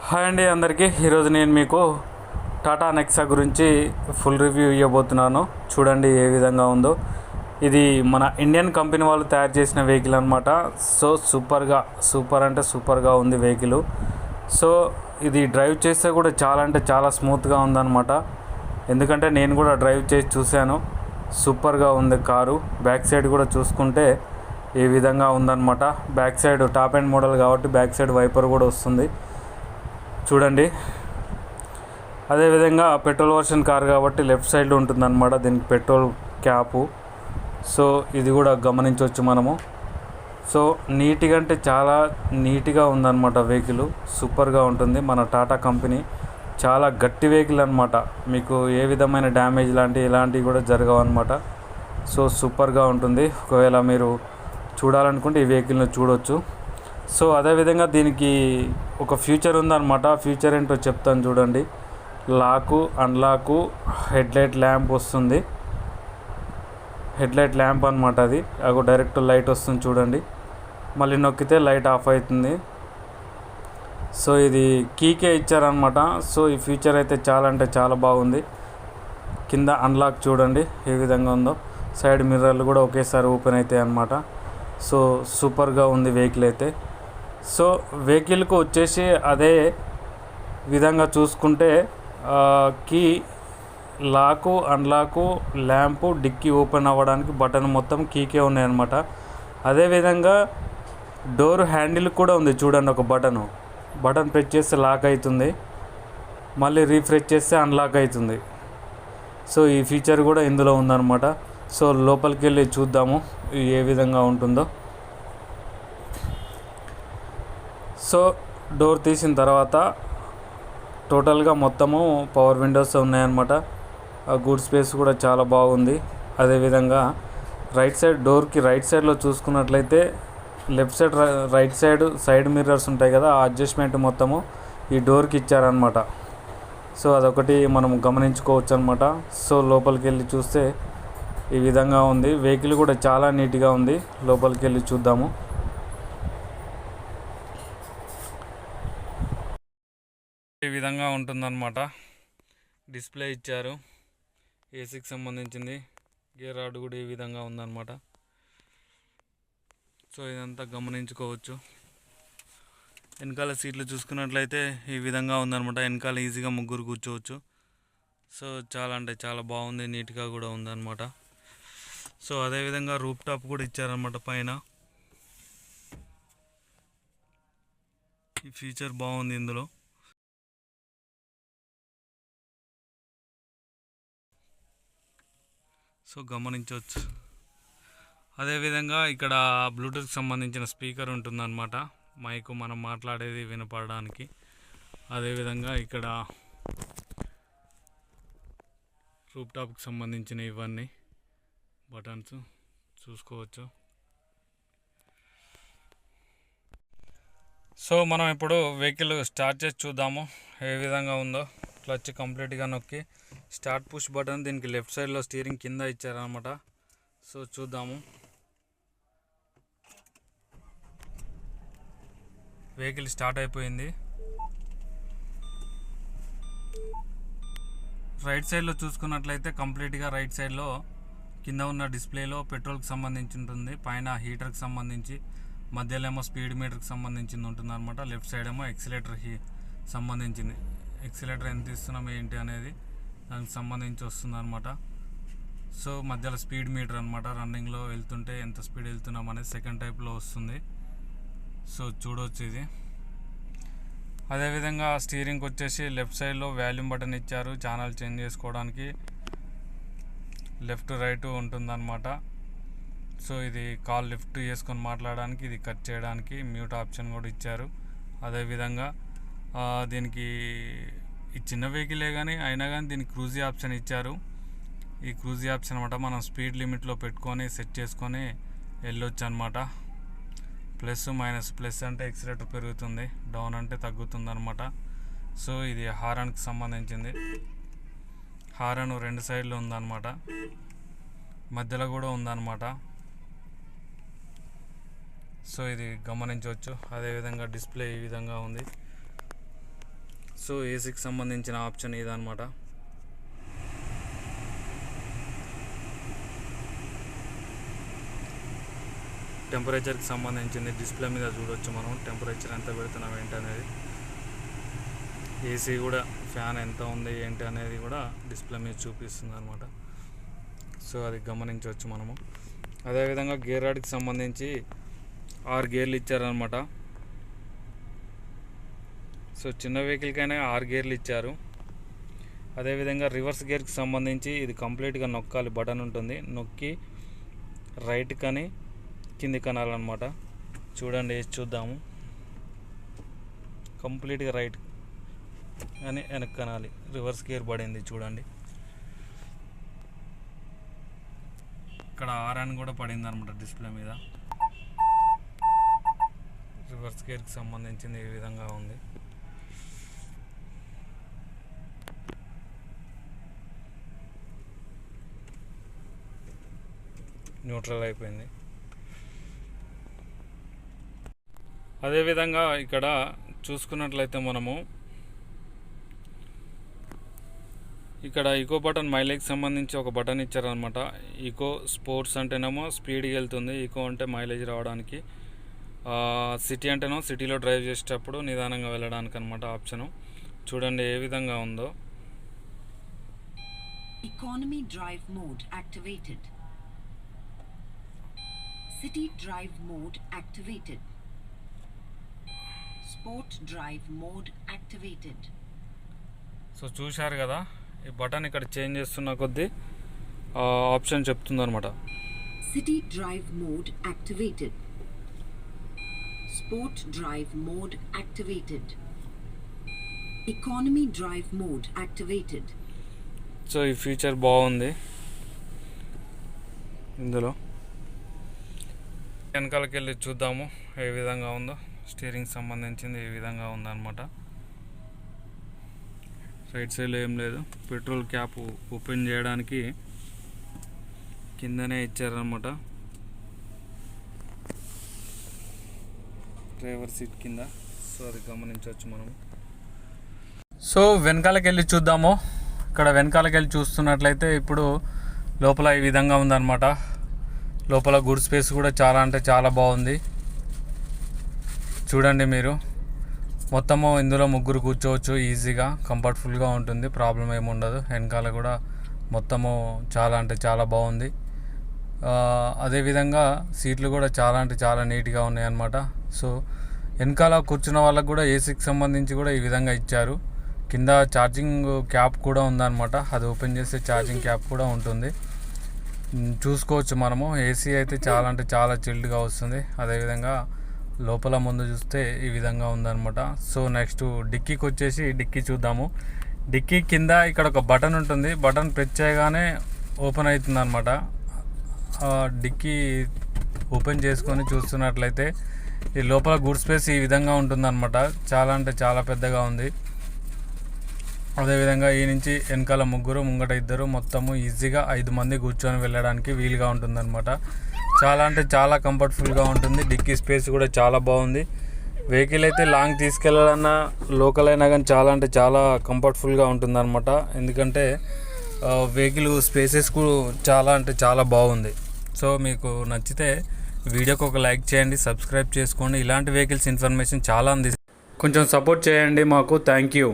Hi అండి అందరికీ. ఈరోజు నేను మీకు టాటా నెక్సా గురించి ఫుల్ రివ్యూ ఇవ్వబోతున్నాను. చూడండి ఏ విధంగా ఉందో. ఇది మన ఇండియన్ కంపెనీ వాళ్ళు తయారు చేసిన వెహికల్ అనమాట. సో సూపర్ అంటే సూపర్గా ఉంది వెహికల్. సో ఇది డ్రైవ్ చేస్తే కూడా చాలా అంటే చాలా స్మూత్గా ఉందన్నమాట. ఎందుకంటే నేను కూడా డ్రైవ్ చేసి చూశాను. సూపర్గా ఉంది కారు. బ్యాక్ సైడ్ కూడా చూసుకుంటే ఈ విధంగా ఉందన్నమాట. Back side top and model కాబట్టి బ్యాక్ సైడ్ వైపర్ కూడా వస్తుంది చూడండి. అదేవిధంగా పెట్రోల్ వర్షన్ కార్ కాబట్టి లెఫ్ట్ సైడ్లో ఉంటుందన్నమాట దీనికి పెట్రోల్ క్యాపు. సో ఇది కూడా గమనించవచ్చు మనము. సో నీట్గా అంటే చాలా నీట్గా ఉందన్నమాట వెహికల్. సూపర్గా ఉంటుంది. మన టాటా కంపెనీ చాలా గట్టి వెహికల్ అనమాట. మీకు ఏ విధమైన డ్యామేజ్ ఇలాంటివి కూడా జరగవు అనమాట. సో సూపర్గా ఉంటుంది. ఒకవేళ మీరు చూడాలనుకుంటే ఈ వెహికల్ని చూడవచ్చు. సో అదేవిధంగా దీనికి ఒక ఫ్యూచర్ ఉందన్నమాట. ఫ్యూచర్ ఏంటో చెప్తాను చూడండి. లాకు అన్లాకు హెడ్లైట్ ల్యాంప్ వస్తుంది. హెడ్లైట్ ల్యాంప్ అనమాట. అది డైరెక్ట్ లైట్ వస్తుంది చూడండి. మళ్ళీ నొక్కితే లైట్ ఆఫ్ అవుతుంది. సో ఇది కీకే ఇచ్చారనమాట. సో ఈ ఫ్యూచర్ అయితే చాలా అంటే చాలా బాగుంది. కింద అన్లాక్ చూడండి ఏ విధంగా ఉందో. సైడ్ మిర్రర్లు కూడా ఒకేసారి ఓపెన్ అవుతాయి అన్నమాట. సో సూపర్గా ఉంది వెహికల్ అయితే. సో వెహికల్కు వచ్చేసి అదే విధంగా చూసుకుంటే కీ, లాకు అన్లాకు, ల్యాంపు, డిక్కీ ఓపెన్ అవ్వడానికి బటన్ మొత్తం కీకే ఉన్నాయన్నమాట. అదేవిధంగా డోర్ హ్యాండిల్ కూడా ఉంది చూడండి. ఒక బటన్ ప్రెస్ చేస్తే లాక్ అవుతుంది, మళ్ళీ రీఫ్రెష్ చేస్తే అన్లాక్ అవుతుంది. సో ఈ ఫీచర్ కూడా ఇందులో ఉందన్నమాట. సో లోపలికి వెళ్ళి చూద్దాము ఏ విధంగా ఉంటుందో. సో డోర్ తీసిన తర్వాత టోటల్గా మొత్తము పవర్ విండోస్ ఉన్నాయన్నమాట. గుడ్ స్పేస్ కూడా చాలా బాగుంది. అదేవిధంగా డోర్కి రైట్ సైడ్లో చూసుకున్నట్లయితే left side right side mirrors ఉంటాయి కదా, ఆ అడ్జస్ట్మెంట్ మొత్తము ఈ డోర్కి ఇచ్చారనమాట. సో అదొకటి మనం గమనించుకోవచ్చు అనమాట. సో లోపలికి వెళ్ళి చూస్తే ఈ విధంగా ఉంది. వెహికల్ కూడా చాలా నీట్గా ఉంది. లోపలికి వెళ్ళి చూద్దాము. ఈ విధంగా ఉంటుందన్నమాట. డిస్ప్లే ఇచ్చారు, ఏసీకి సంబంధించింది. గేర్ రాడ్ కూడా ఈ విధంగా ఉందన్నమాట. సో ఇదంతా గమనించుకోవచ్చు. వెనకాల సీట్లు చూసుకున్నట్లయితే ఈ విధంగా ఉందన్నమాట. వెనకాల ఈజీగా ముగ్గురు కూర్చోవచ్చు. సో చాలా అంటే చాలా బాగుంది. నీట్గా కూడా ఉందన్నమాట. సో అదేవిధంగా రూప్ టాప్ కూడా ఇచ్చారన్నమాట పైన. ఈ ఫీచర్ బాగుంది ఇందులో. సో గమనించవచ్చు. అదేవిధంగా ఇక్కడ బ్లూటూత్కి సంబంధించిన స్పీకర్ ఉంటుందన్నమాట. మైకు మనం మాట్లాడేది వినపడడానికి. అదేవిధంగా ఇక్కడ రూప్ టాప్కి సంబంధించిన ఇవన్నీ బటన్స్ చూసుకోవచ్చు. సో మనం ఇప్పుడు వెహికల్ స్టార్ట్ చేసి చూద్దాము ఏ విధంగా ఉందో. క్లచ్ కంప్లీట్గా నొక్కి స్టార్ట్ పుష్ బటన్ దీనికి లెఫ్ట్ సైడ్లో స్టీరింగ్ కింద ఇచ్చారనమాట. సో చూద్దాము. వెహికల్ స్టార్ట్ అయిపోయింది. రైట్ సైడ్లో చూసుకున్నట్లయితే కంప్లీట్గా రైట్ సైడ్లో కింద ఉన్న డిస్ప్లేలో పెట్రోల్కి సంబంధించి ఉంటుంది, పైన హీటర్కి సంబంధించి, మధ్యలో ఏమో స్పీడ్ మీటర్కి సంబంధించింది ఉంటుంది అనమాట. లెఫ్ట్ సైడ్ ఏమో ఎక్సిలేటర్కి సంబంధించింది. ఎక్సిలేటర్ ఎంత ఇస్తున్నాం ఏంటి అనేది దానికి సంబంధించి వస్తుంది అనమాట. సో మధ్యలో స్పీడ్ మీటర్ అనమాట. రన్నింగ్లో వెళ్తుంటే ఎంత స్పీడ్ వెళ్తున్నాం అనేది సెకండ్ టైప్లో వస్తుంది. సో చూడవచ్చు ఇది. అదేవిధంగా స్టీరింగ్కి వచ్చేసి లెఫ్ట్ సైడ్లో వాల్యూమ్ బటన్ ఇచ్చారు. ఛానల్ చేంజ్ చేసుకోవడానికి లెఫ్ట్ రైట్ ఉంటుందన్నమాట. సో ఇది కాల్ లిఫ్ట్ చేసుకొని మాట్లాడడానికి, ఇది కట్ చేయడానికి మ్యూట్ ఆప్షన్ కూడా ఇచ్చారు. అదేవిధంగా దీనికి ఈ చిన్న వెహికలే కానీ అయినా కానీ దీనికి క్రూజీ ఆప్షన్ ఇచ్చారు. ఈ క్రూజీ ఆప్షన్ అనమాట మనం స్పీడ్ లిమిట్లో పెట్టుకొని సెట్ చేసుకొని వెళ్ళొచ్చు అనమాట. ప్లస్ అంటే ఎక్సిలేటర్ పెరుగుతుంది, డౌన్ అంటే తగ్గుతుంది అనమాట. సో ఇది హారన్కి సంబంధించింది. హారన్ రెండు సైడ్లు ఉందన్నమాట, మధ్యలో కూడా ఉందన్నమాట. సో ఇది గమనించవచ్చు. అదేవిధంగా డిస్ప్లే ఈ విధంగా ఉంది. సో ఏసీకి సంబంధించిన ఆప్షన్ ఇదన్నమాట. టెంపరేచర్కి సంబంధించింది డిస్ప్లే మీద చూడవచ్చు మనం, టెంపరేచర్ ఎంత పెడుతున్నాం ఏంటి అనేది. ఏసీ కూడా ఫ్యాన్ ఎంత ఉంది ఏంటి అనేది కూడా డిస్ప్లే మీద చూపిస్తుంది అనమాట. సో అది గమనించవచ్చు మనము. అదేవిధంగా గేర్ రాడ్కి సంబంధించి 6 గేర్లు ఇచ్చారనమాట. సో చిన్న వెహికల్కైనా 6 గేర్లు ఇచ్చారు. అదేవిధంగా రివర్స్ గేర్కి సంబంధించి ఇది కంప్లీట్గా నొక్కాలి, బటన్ ఉంటుంది, నొక్కి రైట్ కానీ కింది కనాలన్నమాట. చూడండి వేసి చూద్దాము. కంప్లీట్గా రైట్ అని వెనక్కి కనాలి. రివర్స్ గేర్ పడింది చూడండి. ఇక్కడ ఆర్ అని కూడా పడింది అనమాట డిస్ప్లే మీద. రివర్స్ గేర్కి సంబంధించింది ఈ విధంగా ఉంది. న్యూట్రల్ అయిపోయింది. అదేవిధంగా ఇక్కడ చూసుకున్నట్లయితే మనము ఇక్కడ ఈకో బటన్, మైలేజ్కి సంబంధించి ఒక బటన్ ఇచ్చారనమాట. ఈకో స్పోర్ట్స్ అంటేనేమో స్పీడ్కి వెళ్తుంది, ఈకో అంటే మైలేజ్ రావడానికి, సిటీ అంటేనో సిటీలో డ్రైవ్ చేసేటప్పుడు నిదానంగా వెళ్ళడానికి అనమాట ఆప్షను. చూడండి ఏ విధంగా ఉందో. Economy drive mode activated, city drive mode activated, sport drive mode activated. So చూశారు కదా, ఈ బటన్ ఇక్కడ చేంజ్ చేస్తున్న కొద్దీ ఆప్షన్ చెప్తుంది అనమాట. City drive mode activated, sport drive mode activated, economy drive mode activated. So ఈ ఫీచర్ బాగుంది ఇందులో. వెనకాలకి వెళ్ళి చూద్దాము ఏ విధంగా ఉందో. స్టీరింగ్ సంబంధించింది ఈ విధంగా ఉందన్నమాట. రైట్ సైడ్లో ఏం లేదు. పెట్రోల్ క్యాప్ ఓపెన్ చేయడానికి కిందనే ఇచ్చారనమాట, డ్రైవర్ సీట్ కింద. సో అది గమనించవచ్చు మనం. సో వెనకాలకి వెళ్ళి చూద్దాము. ఇక్కడ వెనకాలకి వెళ్ళి చూస్తున్నట్లయితే ఇప్పుడు లోపల ఈ విధంగా ఉందన్నమాట. లోపల గుడ్ స్పేస్ కూడా చాలా అంటే చాలా బాగుంది. చూడండి మీరు, మొత్తము ఇందులో 3 కూర్చోవచ్చు ఈజీగా, కంఫర్ట్ఫుల్గా ఉంటుంది, ప్రాబ్లం ఏమి ఉండదు. వెనకాల కూడా మొత్తము చాలా అంటే చాలా బాగుంది. అదేవిధంగా సీట్లు కూడా చాలా అంటే చాలా నీట్గా ఉన్నాయి అన్నమాట. సో వెనకాల కూర్చున్న వాళ్ళకు కూడా ఏసీకి సంబంధించి కూడా ఈ విధంగా ఇచ్చారు. కింద ఛార్జింగ్ క్యాప్ కూడా ఉందన్నమాట. అది ఓపెన్ చేస్తే ఛార్జింగ్ క్యాప్ కూడా ఉంటుంది, చూసుకోవచ్చు మనము. ఏసీ అయితే చాలా అంటే చాలా చిల్డ్గా వస్తుంది. అదేవిధంగా లోపల ముందు చూస్తే ఈ విధంగా ఉందన్నమాట. సో నెక్స్ట్ డిక్కీకి వచ్చేసి డిక్కీ చూద్దాము. డిక్కీ కింద ఇక్కడ ఒక బటన్ ఉంటుంది, బటన్ ప్రెస్ చేయగానే ఓపెన్ అవుతుంది అనమాట. డిక్కీ ఓపెన్ చేసుకొని చూస్తున్నట్లయితే ఈ లోపల గుడ్ స్పేస్ ఈ విధంగా ఉంటుందన్నమాట. చాలా అంటే చాలా పెద్దగా ఉంది. అదేవిధంగా ఈ నుంచి వెనకాల 3, ముంగట 2, మొత్తము ఈజీగా 5 మంది కూర్చొని వెళ్ళడానికి వీలుగా ఉంటుందన్నమాట. చాలా అంటే చాలా కంఫర్ట్ఫుల్గా ఉంటుంది. డిక్కీ స్పేస్ కూడా చాలా బాగుంది. వెహికల్ అయితే లాంగ్ తీసుకెళ్ళాలన్నా లోకల్ అయినా కానీ చాలా అంటే చాలా కంఫర్ట్ఫుల్గా ఉంటుందన్నమాట. ఎందుకంటే వెహికల్ స్పేసెస్ కూడా చాలా అంటే చాలా బాగుంది. సో మీకు నచ్చితే వీడియోకి ఒక లైక్ చేయండి, సబ్స్క్రైబ్ చేసుకోండి. ఇలాంటి వెహికల్స్ ఇన్ఫర్మేషన్ చాలా అంది, కొంచెం సపోర్ట్ చేయండి మాకు. Thank you.